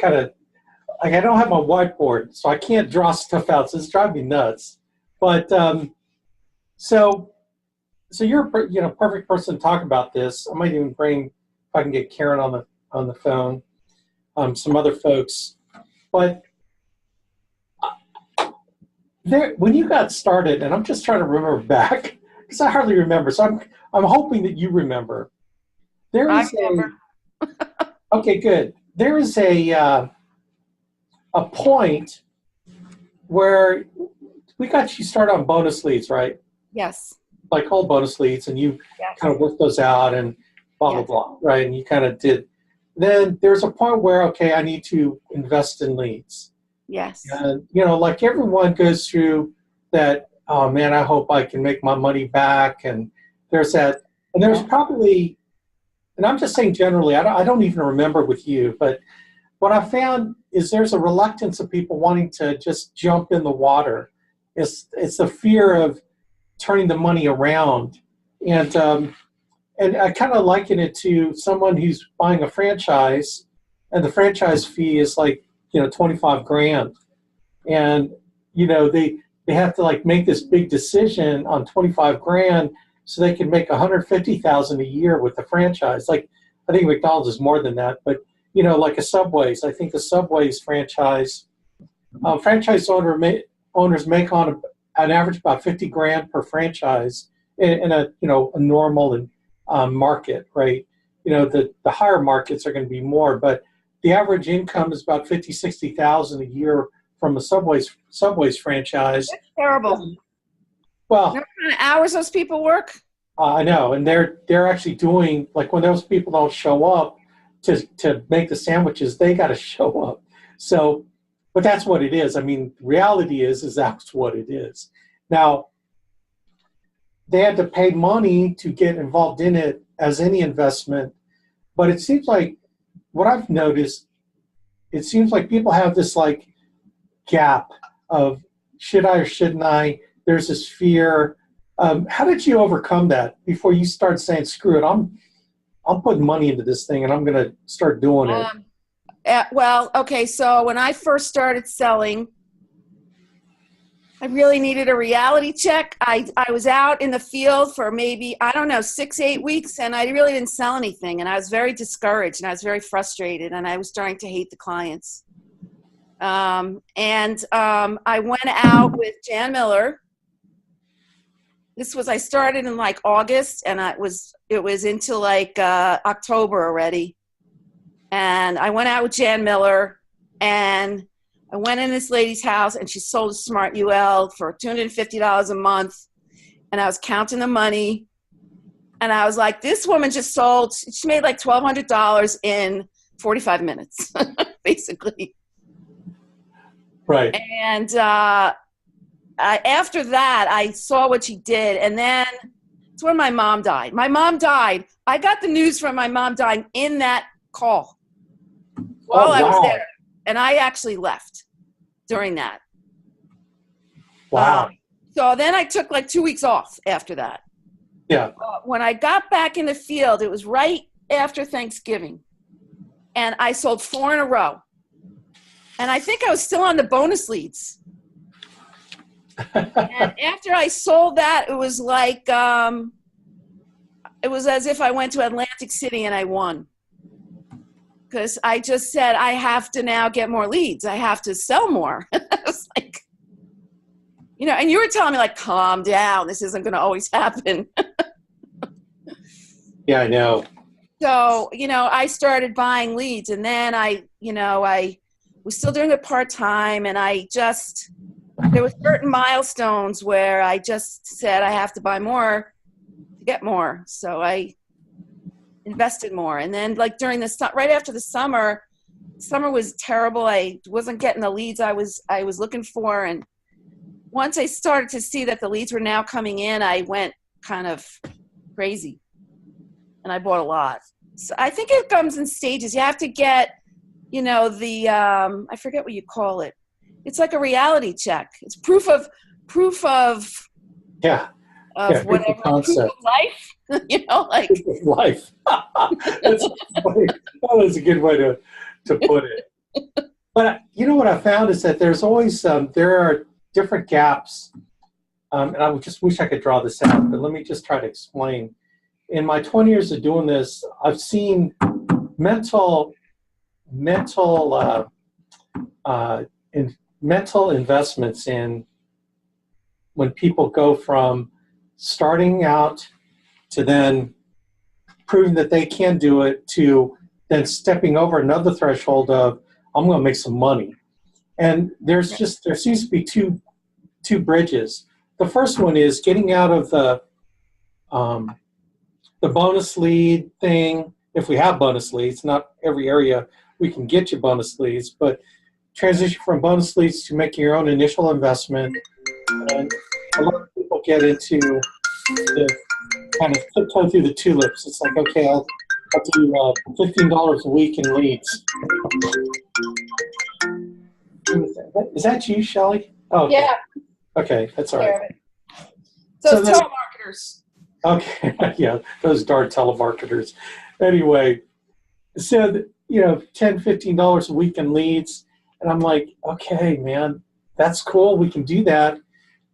kind of like I don't have my whiteboard, so I can't draw stuff out. So it's driving me nuts. But so you're perfect person to talk about this. I might even bring if I can get Karen on the phone, some other folks. But there, when you got started, and I'm just trying to remember back because I hardly remember. So I'm hoping that you remember. There is okay, good. There is a point where we got you started on bonus leads, right? Yes. Like whole bonus leads, and you kind of worked those out and blah, blah, blah, right? And you kind of did. Then there's a point where, okay, I need to invest in leads. Yes. And, like everyone goes through that, oh, man, I hope I can make my money back. And there's that. And there's probably, and I'm just saying generally, I don't even remember with you, but what I found is there's a reluctance of people wanting to just jump in the water. It's the fear of turning the money around. And I kind of liken it to someone who's buying a franchise, and the franchise fee is like, $25,000. And, they have to like make this big decision on $25,000 so they can make $150,000 a year with the franchise. Like, I think McDonald's is more than that, but like a Subway's. I think the Subway's franchise owners make on an average about $50,000 per franchise in a normal and market, right? The higher markets are going to be more, but the average income is about $50,000-$60,000 a year from a Subway's franchise. That's terrible. Well, you know what kind of hours those people work? I know, and they're actually doing, like, when those people don't show up to make the sandwiches, they got to show up. So, but that's what it is. I mean, reality is that's what it is. Now, they had to pay money to get involved in it as any investment, but it seems like what I've noticed, it seems like people have this like gap of should I or shouldn't I? There's this fear. How did you overcome that before you start saying, screw it, I'm putting money into this thing and I'm going to start doing it? Well, okay, so when I first started selling, I really needed a reality check. I was out in the field for maybe, 6-8 weeks, and I really didn't sell anything. And I was very discouraged, and I was very frustrated, and I was starting to hate the clients. I went out with Jan Miller. I started in like August, and it was into like October already. And I went out with Jan Miller, and I went in this lady's house, and she sold a Smart UL for $250 a month. And I was counting the money, and I was like, this woman just sold, she made like $1,200 in 45 minutes, basically. Right. And after that, I saw what she did. And then it's when my mom died. My mom died. I got the news from my mom dying in that call while I was there. And I actually left during that. Wow. So then I took like 2 weeks off after that. Yeah. When I got back in the field, it was right after Thanksgiving. And I sold 4 in a row. And I think I was still on the bonus leads. And after I sold that, it was like, it was as if I went to Atlantic City and I won. Because I just said, I have to now get more leads. I have to sell more. I was like, and you were telling me like, calm down. This isn't going to always happen. Yeah, I know. So, I started buying leads, and then I was still doing it part-time, and there were certain milestones where I just said I have to buy more to get more. So I invested more. And then like right after the summer was terrible. I wasn't getting the leads I was looking for. And once I started to see that the leads were now coming in, I went kind of crazy and I bought a lot. So I think it comes in stages. You have to get, I forget what you call it. It's like a reality check. It's proof of yeah. Whatever, proof of life, like life. That is a good way to put it. But you know what I found is that there's always there are different gaps, and I would just wish I could draw this out. But let me just try to explain. In my 20 years of doing this, I've seen mental mental mental investments in when people go from starting out to then proving that they can do it to then stepping over another threshold of I'm going to make some money. And there seems to be two bridges. The first one is getting out of the bonus lead thing. If we have bonus leads, not every area we can get you bonus leads, but transition from bonus leads to making your own initial investment. And a lot of people get into the kind of tiptoe through the tulips. It's like, okay, I'll do $15 a week in leads. Is that you, Shelley? Oh, okay. Yeah. Okay, that's all right. So telemarketers. Okay, yeah, those darn telemarketers. Anyway, said, $10, $15 a week in leads. And I'm like, okay, man, that's cool. We can do that.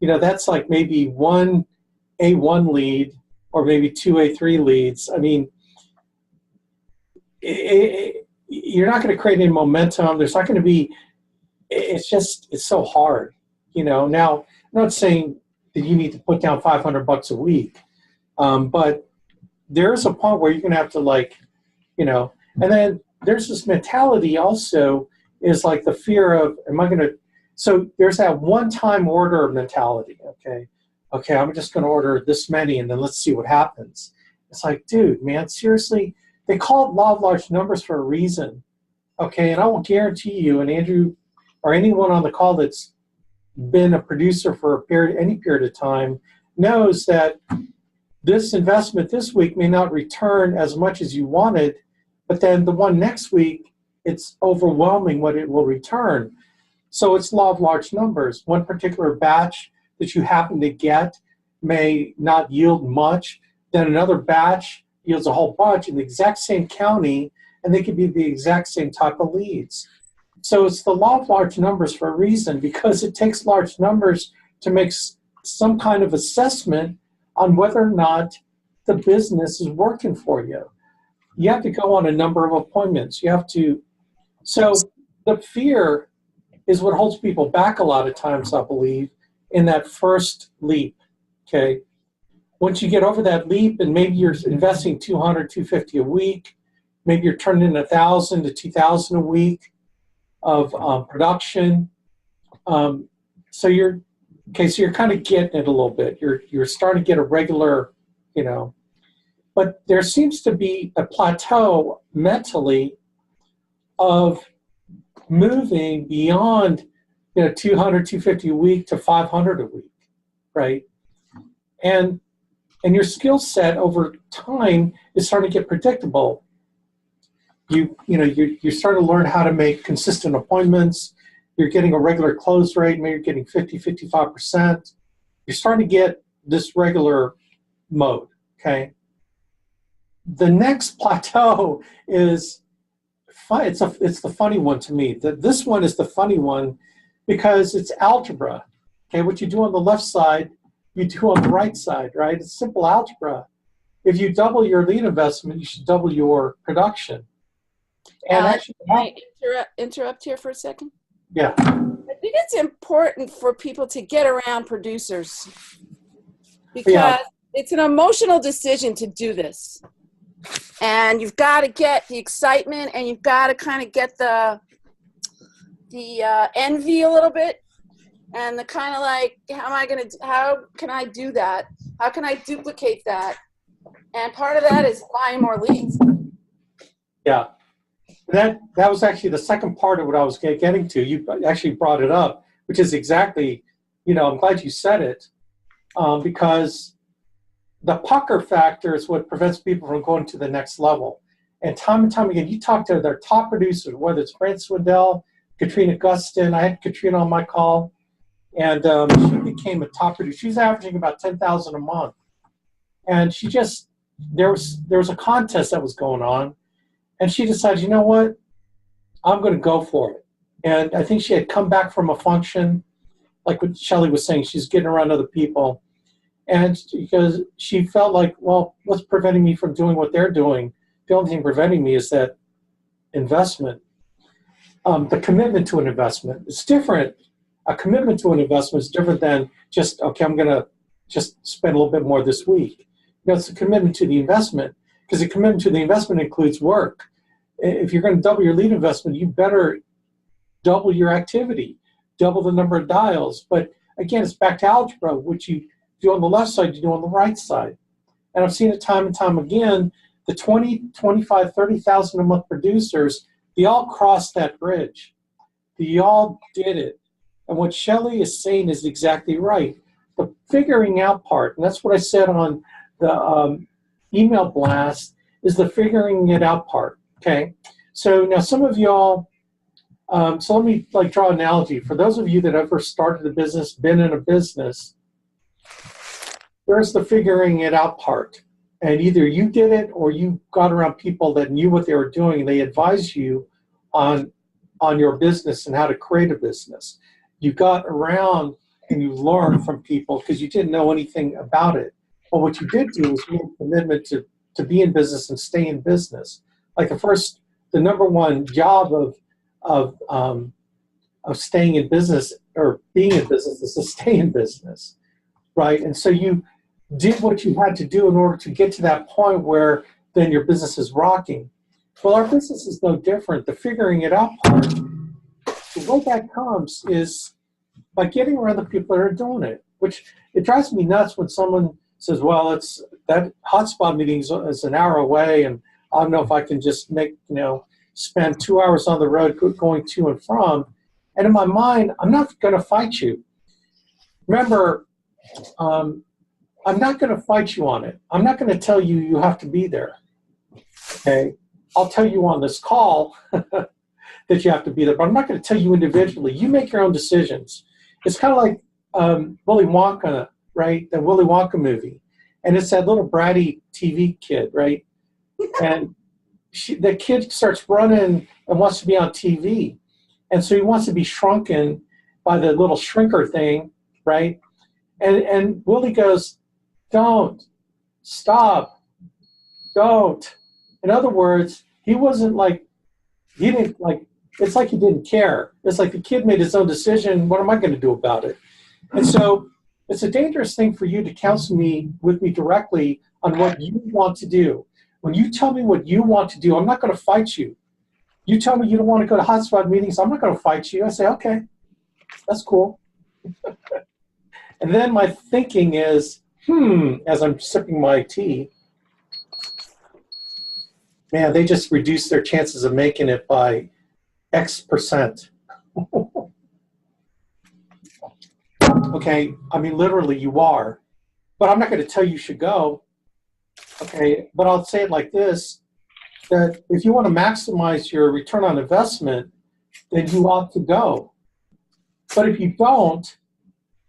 That's like maybe one A1 lead or maybe two A3 leads. I mean, you're not going to create any momentum. There's not going to be, it's so hard. Now, I'm not saying that you need to put down $500 a week, but there's a point where you're going to have to and then there's this mentality also is like the fear of, so there's that one-time order mentality, okay, I'm just going to order this many and then let's see what happens. It's like, dude, man, seriously, they call it law of large numbers for a reason, okay, and I will guarantee you, and Andrew or anyone on the call that's been a producer for any period of time knows that this investment this week may not return as much as you wanted, but then the one next week, it's overwhelming what it will return. So it's law of large numbers. One particular batch that you happen to get may not yield much, then another batch yields a whole bunch in the exact same county, and they could be the exact same type of leads. So it's the law of large numbers for a reason, because it takes large numbers to make some kind of assessment on whether or not the business is working for you. You have to go on a number of appointments. So the fear is what holds people back a lot of times, I believe, in that first leap, okay? Once you get over that leap and maybe you're investing $200, $250 a week, maybe you're turning in $1,000 to $2,000 a week of production. So you're kind of getting it a little bit. You're starting to get a regular, but there seems to be a plateau mentally of moving beyond, $200, $250 a week to $500 a week, right? And your skill set over time is starting to get predictable. You're starting to learn how to make consistent appointments. You're getting a regular close rate. Maybe you're getting 50, 55%. You're starting to get this regular mode, okay? The next plateau is fun. It's the funny one to me. This one is the funny one because it's algebra. Okay, what you do on the left side, you do on the right side, right? It's simple algebra. If you double your lead investment, you should double your production. And actually, can I interrupt here for a second? Yeah. I think it's important for people to get around producers because it's an emotional decision to do this. And you've got to get the excitement and you've got to kind of get the envy a little bit and the kind of like, how can I do that? How can I duplicate that? And part of that is buying more leads. Yeah. That was actually the second part of what I was getting to. You actually brought it up, which is exactly, I'm glad you said it, because the pucker factor is what prevents people from going to the next level. And time again, you talk to their top producers, whether it's Brent Swindell, Katrina Gustin. I had Katrina on my call, and she became a top producer. She's averaging about $10,000 a month. And there was a contest that was going on, and she decided, you know what? I'm going to go for it. And I think she had come back from a function, like what Shelley was saying, she's getting around other people. And because she felt like, well, what's preventing me from doing what they're doing? The only thing preventing me is that investment. The commitment to an investment. It's different. A commitment to an investment is different than just, okay, I'm going to just spend a little bit more this week. It's a commitment to the investment, because a commitment to the investment includes work. If you're going to double your lead investment, you better double your activity, double the number of dials. But again, it's back to algebra, which you do on the left side, you do on the right side. And I've seen it time and time again, the 20, 25, 30,000 a month producers, they all crossed that bridge. They all did it. And what Shelley is saying is exactly right. The figuring out part, and that's what I said on the email blast, is the figuring it out part, okay? So now some of y'all, so let me draw an analogy. For those of you that ever started a business, been in a business, there's the figuring it out part. And either you did it or you got around people that knew what they were doing and they advised you on your business and how to create a business. You got around and you learned from people because you didn't know anything about it. But what you did do was make a commitment to be in business and stay in business. Like the number one job of staying in business or being in business is to stay in business, right? And so you did what you had to do in order to get to that point where then your business is rocking. Well, our business is no different. The figuring it out part, the way that comes is by getting around the people that are doing it, which it drives me nuts when someone says, well, it's that hotspot meeting is an hour away and I don't know if I can just spend 2 hours on the road going to and from. And in my mind, I'm not going to fight you. Remember, I'm not going to fight you on it. I'm not going to tell you you have to be there. Okay? I'll tell you on this call that you have to be there, but I'm not going to tell you individually. You make your own decisions. It's kind of like Willy Wonka, right? The Willy Wonka movie. And it's that little bratty TV kid, right? And the kid starts running and wants to be on TV. And so he wants to be shrunken by the little shrinker thing, right? And Willie goes, don't, stop, don't. In other words, he wasn't it's like he didn't care. It's like the kid made his own decision. What am I going to do about it? And so it's a dangerous thing for you to counsel with me directly on what you want to do. When you tell me what you want to do, I'm not going to fight you. You tell me you don't want to go to hotspot meetings, I'm not going to fight you. I say, okay, that's cool. And then my thinking is, as I'm sipping my tea, man, they just reduced their chances of making it by X%. Okay, I mean, literally you are. But I'm not going to tell you should go. Okay, but I'll say it like this, that if you want to maximize your return on investment, then you ought to go. But if you don't,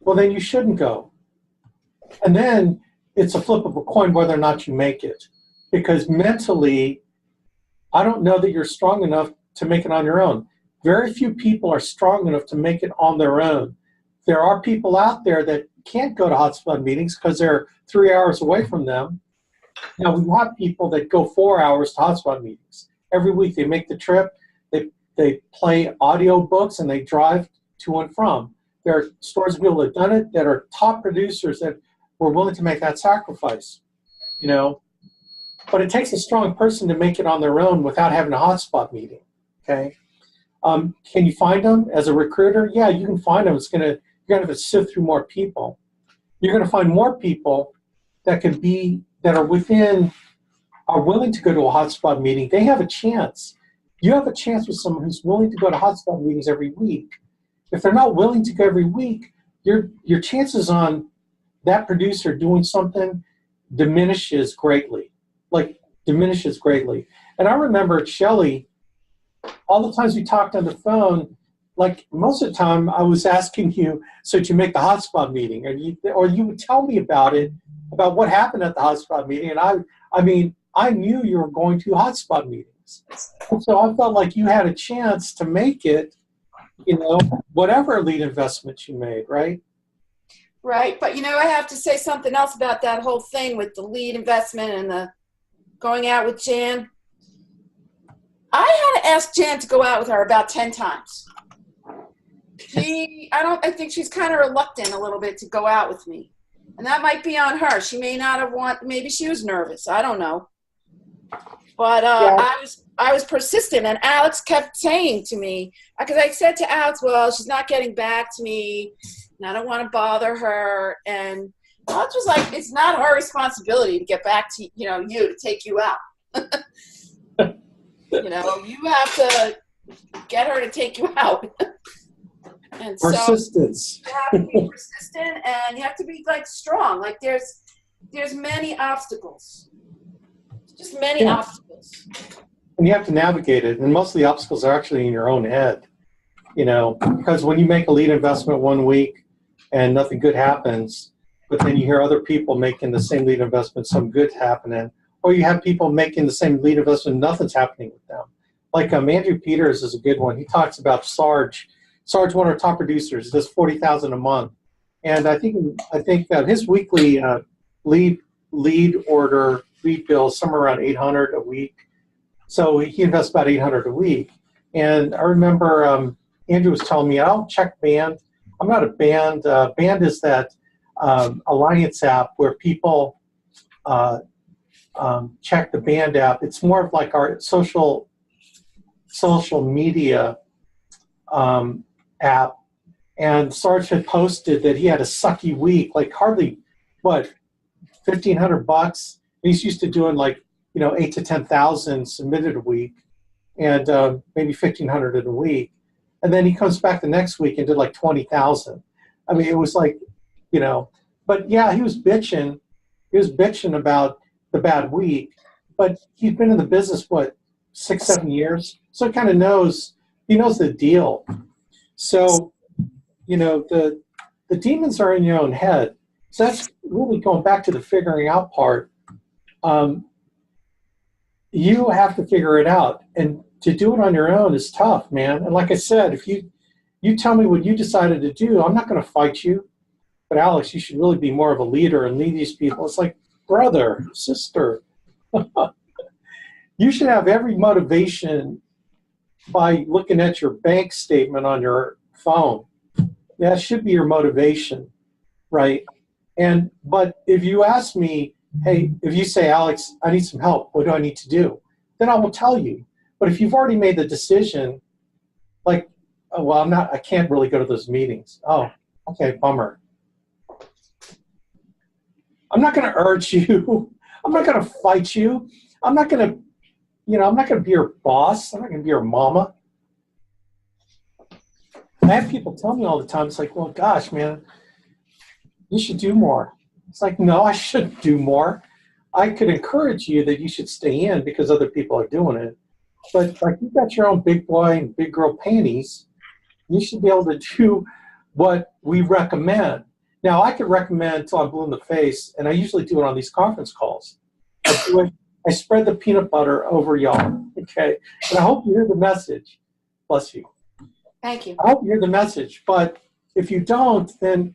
well, then you shouldn't go. And then it's a flip of a coin whether or not you make it. Because mentally, I don't know that you're strong enough to make it on your own. Very few people are strong enough to make it on their own. There are people out there that can't go to hotspot meetings because they're 3 hours away from them. Now, we have people that go 4 hours to hotspot meetings. Every week they make the trip, they play audio books, and they drive to and from. There are stores of people that have done it that are top producers that were willing to make that sacrifice, But it takes a strong person to make it on their own without having a hotspot meeting, okay? Can you find them as a recruiter? Yeah, you can find them. You're going to have to sift through more people. You're going to find more people that are willing to go to a hotspot meeting. They have a chance. You have a chance with someone who's willing to go to hotspot meetings every week. If they're not willing to go every week, your chances on that producer doing something diminishes greatly. And I remember at Shelley, all the times we talked on the phone, most of the time I was asking you, so did you make the hotspot meeting? Or you would tell me about what happened at the hotspot meeting. And I knew you were going to hotspot meetings. meetings. And so I felt like you had a chance to make it, whatever lead investment you made, right? Right. But, I have to say something else about that whole thing with the lead investment and the going out with Jan. I had to ask Jan to go out with her about 10 times. I think she's kind of reluctant a little bit to go out with me. And that might be on her. She may not have maybe she was nervous. I don't know. But yeah. I was persistent, and Alex kept saying to me, because I said to Alex, well, she's not getting back to me, and I don't want to bother her. And Alex was like, it's not her responsibility to get back to you to take you out. You have to get her to take you out. And persistence. So you have to be persistent, and you have to be strong. There's many obstacles, just many obstacles. And you have to navigate it, and most of the obstacles are actually in your own head. Because when you make a lead investment one week and nothing good happens, but then you hear other people making the same lead investment, some good happening, or you have people making the same lead investment, nothing's happening with them. Like Andrew Peters is a good one. He talks about Sarge, one of our top producers, does $40,000 a month, and I think that his weekly lead bill is somewhere around $800 a week. So he invests about $800 a week. And I remember Andrew was telling me, I don't check Band. I'm not a Band. Band is that alliance app where people check the Band app. It's more of like our social media app. And Sarge had posted that he had a sucky week, hardly, $1,500. He's used to doing 8 to 10,000 submitted a week, and maybe 1,500 in a week. And then he comes back the next week and did 20,000. I mean, it was but yeah, he was bitching. He was bitching about the bad week, but he's been in the business, 6, 7 years? So he kind of knows, he knows the deal. So, the demons are in your own head. So that's really going back to the figuring out part. You have to figure it out, and to do it on your own is tough, man. And like I said, if you tell me what you decided to do, I'm not going to fight you. But Alex, you should really be more of a leader and lead these people. It's like brother, sister. You should have every motivation by looking at your bank statement on your phone. That should be your motivation, right? But if you ask me, hey, if you say, Alex, I need some help, what do I need to do? Then I will tell you. But if you've already made the decision, I can't really go to those meetings. Oh, okay, bummer. I'm not going to urge you. I'm not going to fight you. I'm not going to, I'm not going to be your boss. I'm not going to be your mama. I have people tell me all the time, it's like, well, gosh, man, you should do more. It's like, no, I shouldn't do more. I could encourage you that you should stay in because other people are doing it. But you've got your own big boy and big girl panties. You should be able to do what we recommend. Now, I could recommend until I'm blue in the face, and I usually do it on these conference calls. I spread the peanut butter over y'all, okay? And I hope you hear the message. Bless you. Thank you. I hope you hear the message. But if you don't, then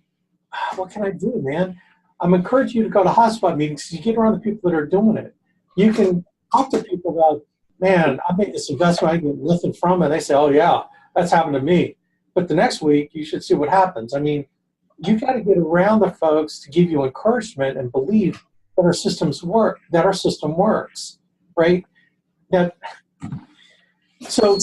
what can I do, man? I'm encouraging you to go to hotspot meetings because you get around the people that are doing it. You can talk to people about, man, I made this investment, I get nothing from it. They say, oh, yeah, that's happened to me. But the next week, you should see what happens. I mean, you got to get around the folks to give you encouragement and believe that our systems work, that our system works, right? So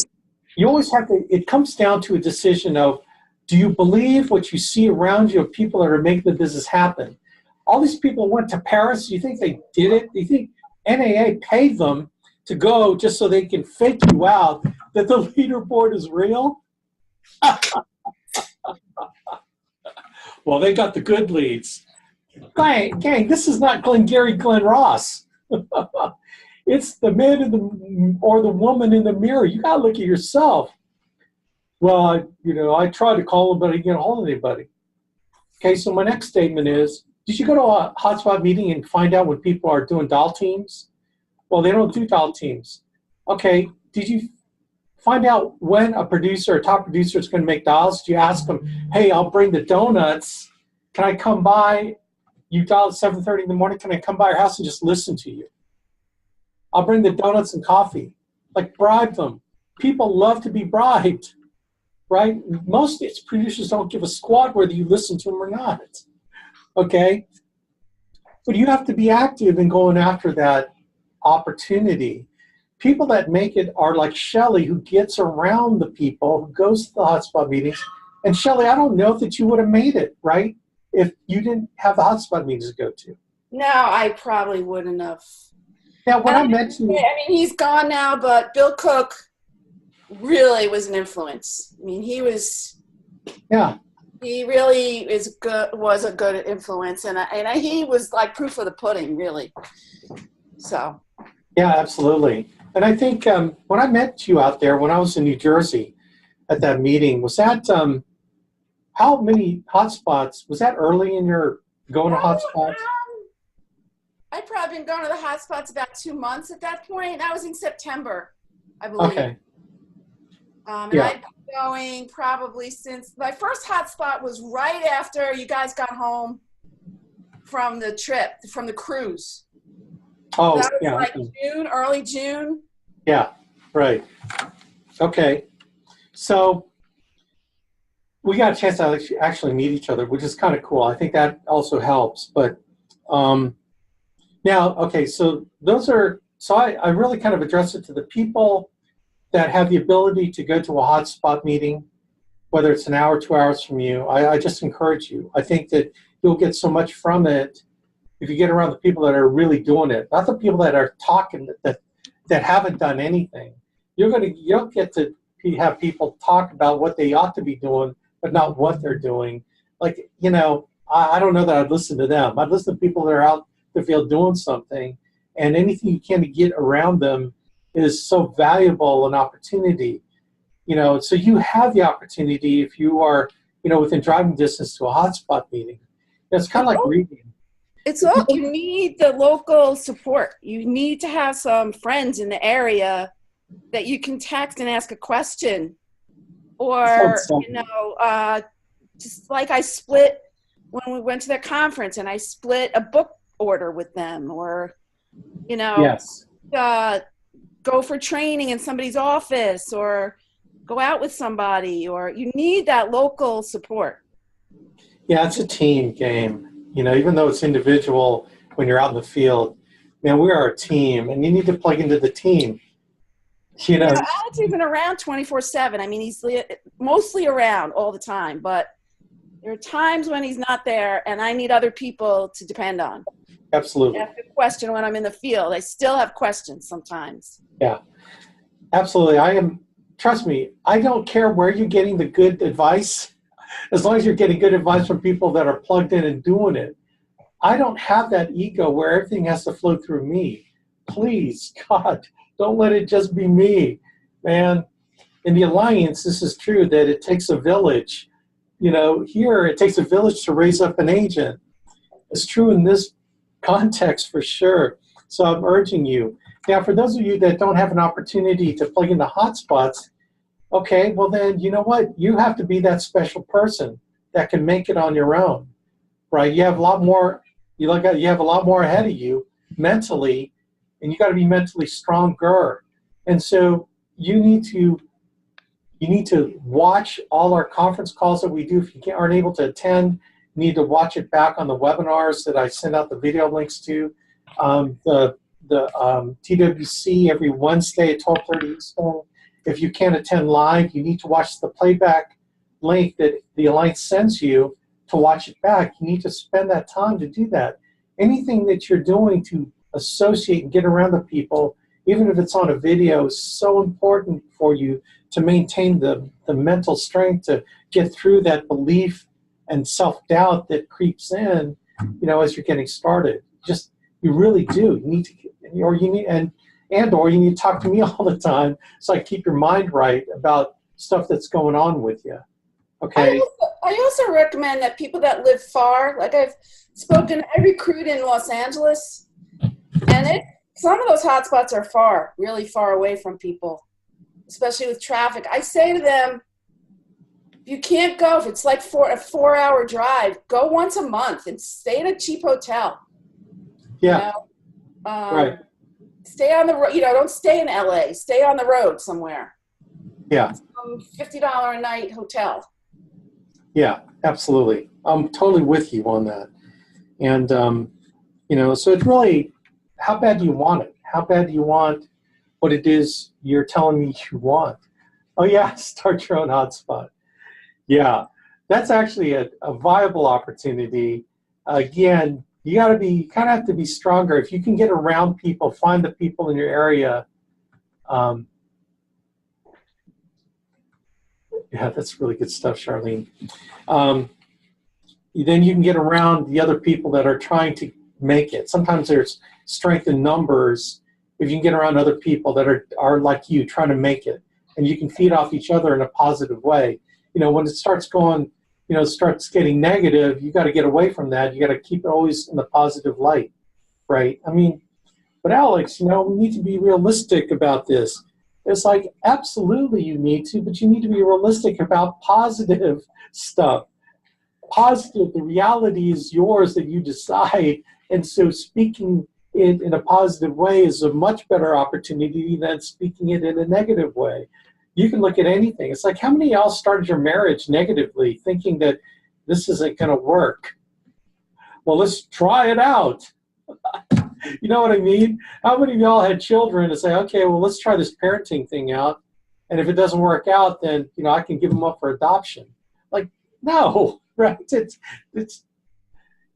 you always have to, it comes down to a decision of, do you believe what you see around you of people that are making the business happen? All these people went to Paris. Do you think they did it? Do you think NAA paid them to go just so they can fake you out that the leaderboard is real? Well, they got the good leads. Gang, this is not Glengarry Glen Ross. It's the man or the woman in the mirror. You got to look at yourself. Well, I tried to call them, but I didn't get a hold of anybody. Okay, so my next statement is, did you go to a hotspot meeting and find out when people are doing dial teams? Well, they don't do dial teams. okay, did you find out when a producer, a top producer is going to make dials? Do you ask them, hey, I'll bring the donuts. Can I come by? You dial at 7:30 in the morning. Can I come by your house and just listen to you? I'll bring the donuts and coffee. Like, bribe them. People love to be bribed, right? Most producers don't give a squat whether you listen to them or not, okay? But you have to be active in going after that opportunity. People that make it are like Shelley, who gets around the people, who goes to the hotspot meetings. And Shelley, I don't know that you would have made it, right, if you didn't have the hotspot meetings to go to. No, I probably wouldn't have. Now, when I mentioned, I mean, he's gone now, but Bill Cook really was an influence. I mean, he really was a good influence, and he was like proof of the pudding, really. So. Yeah, absolutely. And I think when I met you out there, when I was in New Jersey at that meeting, was that, how many hotspots, was that early in your going to hotspots? I'd probably been going to the hotspots about 2 months at that point. That was in September, I believe. Okay. And I'd been going probably since, my first hotspot was right after you guys got home from the trip, from the cruise. Oh, that was yeah. like June, early June. Yeah, right. Okay. So we got a chance to actually meet each other, which is kind of cool. I think that also helps. But now, okay, so those are, so I really kind of address it to the people that have the ability to go to a hotspot meeting, whether it's an hour, 2 hours from you. I just encourage you. I think that you'll get so much from it if you get around the people that are really doing it, not the people that are talking that haven't done anything. You'll get to have people talk about what they ought to be doing, but not what they're doing. Like, you know, I don't know that I'd listen to them. I'd listen to people that are out in the field doing something, and anything you can to get around them is so valuable an opportunity. You know, so you have the opportunity if you are, you know, within driving distance to a hotspot meeting. It's kind of like reading. It's all, you need the local support. You need to have some friends in the area that you can text and ask a question. Or, you know, just like I split when we went to that conference and I split a book order with them, or, you know, yes. Go for training in somebody's office, or go out with somebody, or you need that local support. Yeah, it's a team game. You know, even though it's individual when you're out in the field, man, we are a team, and you need to plug into the team. You know, Alex has been around 24/7. I mean, he's mostly around all the time, but there are times when he's not there, and I need other people to depend on. Absolutely. I have a question when I'm in the field. I still have questions sometimes. Yeah, absolutely. Trust me, I don't care where you're getting the good advice, as long as you're getting good advice from people that are plugged in and doing it. I don't have that ego where everything has to flow through me. Please, God, don't let it just be me, man. In the Alliance, this is true that it takes a village. You know, here it takes a village to raise up an agent. It's true in this context for sure. So I'm urging you. Now, for those of you that don't have an opportunity to plug into hotspots, okay, well then, you know what? You have to be that special person that can make it on your own, right? You have a lot more, you have a lot more ahead of you mentally, and you got to be mentally stronger. And so you need to watch all our conference calls that we do. If you aren't able to attend, you need to watch it back on the webinars that I send out the video links to. The TWC every Wednesday at 12:30 Eastern. If you can't attend live, you need to watch the playback link that the Alliance sends you to watch it back. You need to spend that time to do that. Anything that you're doing to associate and get around the people, even if it's on a video, is so important for you to maintain the mental strength to get through that belief and self-doubt that creeps in, you know, as you're getting started. Just, you really do. You need to, or you need, or you need to talk to me all the time so I keep your mind right about stuff that's going on with you. Okay. I also recommend that people that live far, like I recruit in Los Angeles, and it's some of those hotspots are far, really far away from people, especially with traffic. I say to them, if you can't go, if it's like a 4-hour drive, go once a month and stay in a cheap hotel. Yeah. Right. Stay on the road, don't stay in LA, stay on the road somewhere. Yeah. $50 a night hotel. Yeah, absolutely. I'm totally with you on that. And, so it's really, how bad do you want it? How bad do you want what it is you're telling me you want? Oh yeah, start your own hotspot. Yeah, that's actually a viable opportunity. Again, you kind of have to be stronger. If you can get around people, find the people in your area. Yeah, that's really good stuff, Charlene. Then you can get around the other people that are trying to make it. Sometimes there's strength in numbers. If you can get around other people that are like you, trying to make it, and you can feed off each other in a positive way. When it starts going, starts getting negative, you got to get away from that. You got to keep it always in the positive light, right? But Alex, we need to be realistic about this. It's like, absolutely you need to, but you need to be realistic about positive stuff. Positive, the reality is yours that you decide. And so speaking it in a positive way is a much better opportunity than speaking it in a negative way. You can look at anything. It's like, how many of y'all started your marriage negatively, thinking that this isn't going to work? Well, let's try it out. You know what I mean? How many of y'all had children and say, okay, well, let's try this parenting thing out. And if it doesn't work out, then, I can give them up for adoption. Like, no, right? It's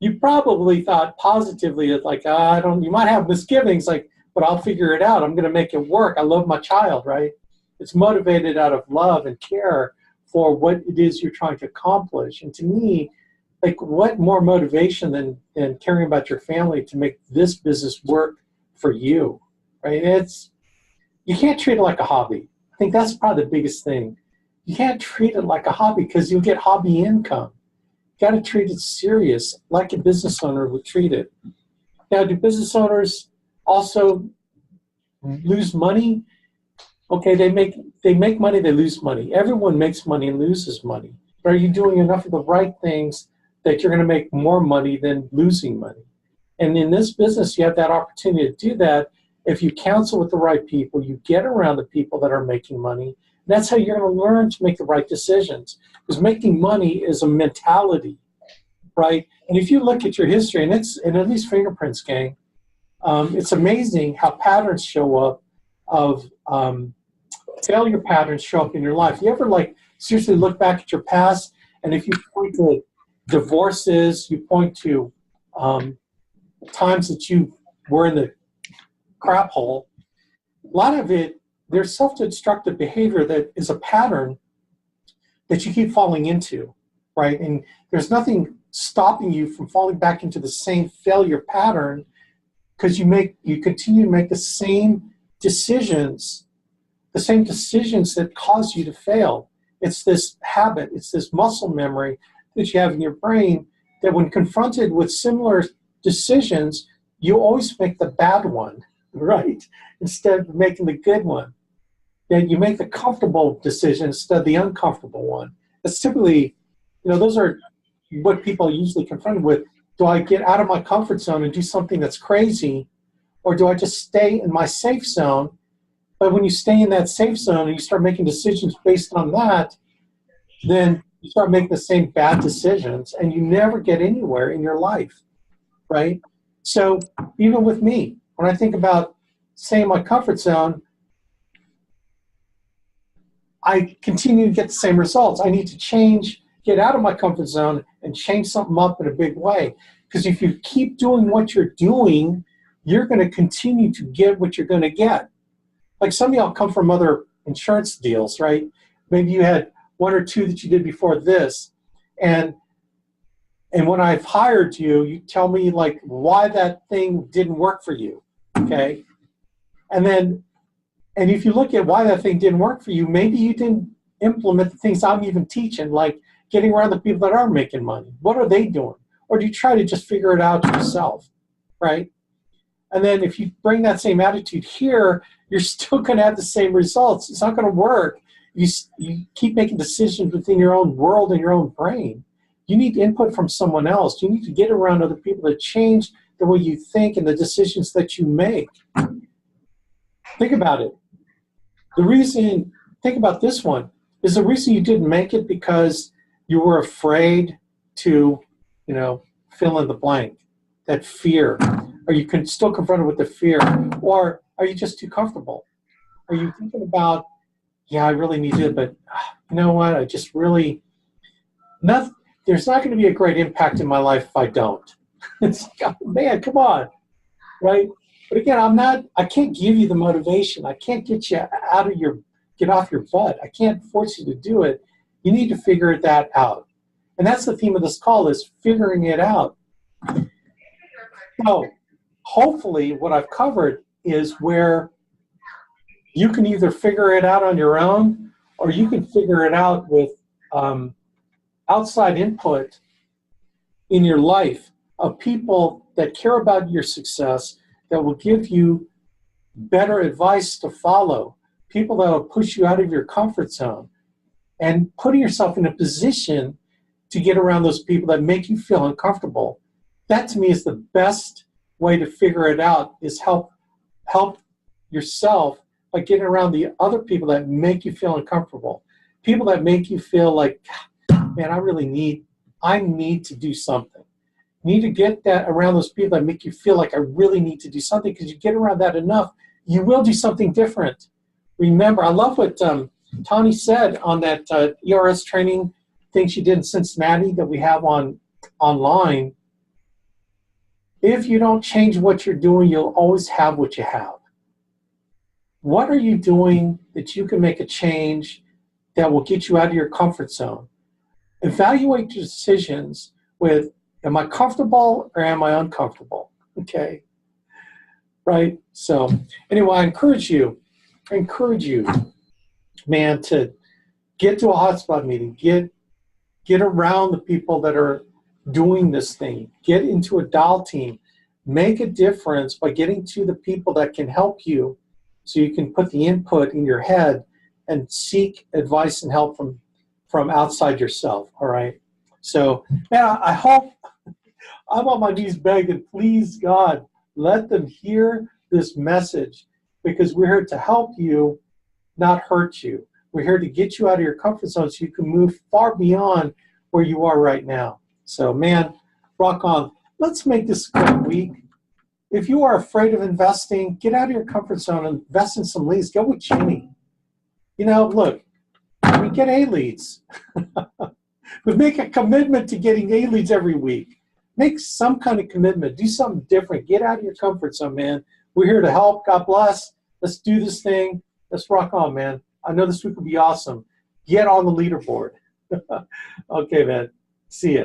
you probably thought positively that, like, you might have misgivings, like, but I'll figure it out. I'm going to make it work. I love my child, right? It's motivated out of love and care for what it is you're trying to accomplish. And to me, like, what more motivation than caring about your family to make this business work for you, right? You can't treat it like a hobby. I think that's probably the biggest thing. You can't treat it like a hobby because you'll get hobby income. You got to treat it serious, like a business owner would treat it. Now, do business owners also lose money? Okay, they make money, they lose money. Everyone makes money and loses money. But are you doing enough of the right things that you're going to make more money than losing money? And in this business, you have that opportunity to do that if you counsel with the right people, you get around the people that are making money. That's how you're going to learn to make the right decisions. Because making money is a mentality, right? And if you look at your history, and at least Fingerprints Gang, it's amazing how patterns show up of failure patterns show up in your life. You ever seriously look back at your past, and if you point to divorces, you point to times that you were in the crap hole, a lot of it, there's self-destructive behavior that is a pattern that you keep falling into, right? And there's nothing stopping you from falling back into the same failure pattern because you continue to make the same decisions that cause you to fail. It's this habit, it's this muscle memory that you have in your brain that when confronted with similar decisions, you always make the bad one, right? Instead of making the good one. Then you make the comfortable decision instead of the uncomfortable one. That's typically, those are what people are usually confronted with. Do I get out of my comfort zone and do something that's crazy, or do I just stay in my safe zone? But when you stay in that safe zone and you start making decisions based on that, then you start making the same bad decisions and you never get anywhere in your life, right? So even with me, when I think about staying in my comfort zone, I continue to get the same results. I need to change, get out of my comfort zone and change something up in a big way. Because if you keep doing what you're doing, you're going to continue to get what you're going to get. Like some of y'all come from other insurance deals, right? Maybe you had one or two that you did before this. And when I've hired you, you tell me why that thing didn't work for you, okay? And if you look at why that thing didn't work for you, maybe you didn't implement the things I'm even teaching, like getting around the people that are making money. What are they doing? Or do you try to just figure it out yourself, right? And then if you bring that same attitude here, you're still going to have the same results. It's not going to work. You keep making decisions within your own world and your own brain. You need input from someone else. You need to get around other people that change the way you think and the decisions that you make. Think about it. Think about this one. Is the reason you didn't make it because you were afraid to, fill in the blank, that fear? Are you still confronted with the fear? Or are you just too comfortable? Are you thinking about, yeah, I really need it, but you know what? I just really, there's not going to be a great impact in my life if I don't. It's like, oh, man, come on, right? But again, I can't give you the motivation. I can't get you get off your butt. I can't force you to do it. You need to figure that out. And that's the theme of this call, is figuring it out. So hopefully what I've covered is where you can either figure it out on your own, or you can figure it out with outside input in your life of people that care about your success, that will give you better advice to follow, people that will push you out of your comfort zone, and putting yourself in a position to get around those people that make you feel uncomfortable. That to me is the best way to figure it out, is help yourself by getting around the other people that make you feel uncomfortable. People that make you feel like, man, I need to do something. You need to get that around those people that make you feel like I really need to do something, because you get around that enough, you will do something different. Remember, I love what Tani said on that ERS training thing she did in Cincinnati that we have online. If you don't change what you're doing, you'll always have what you have. What are you doing that you can make a change that will get you out of your comfort zone? Evaluate your decisions with, am I comfortable or am I uncomfortable? Okay, right? So anyway, I encourage you, man, to get to a hotspot meeting, get around the people that are doing this thing, get into a dial team, make a difference by getting to the people that can help you, so you can put the input in your head and seek advice and help from outside yourself, all right? So, man, I hope, I'm on my knees begging, please, God, let them hear this message, because we're here to help you, not hurt you. We're here to get you out of your comfort zone so you can move far beyond where you are right now. So, man, rock on. Let's make this a great week. If you are afraid of investing, get out of your comfort zone and invest in some leads. Go with Jenny. Look, we get A-leads. But make a commitment to getting A-leads every week. Make some kind of commitment. Do something different. Get out of your comfort zone, man. We're here to help. God bless. Let's do this thing. Let's rock on, man. I know this week will be awesome. Get on the leaderboard. Okay, man. See ya.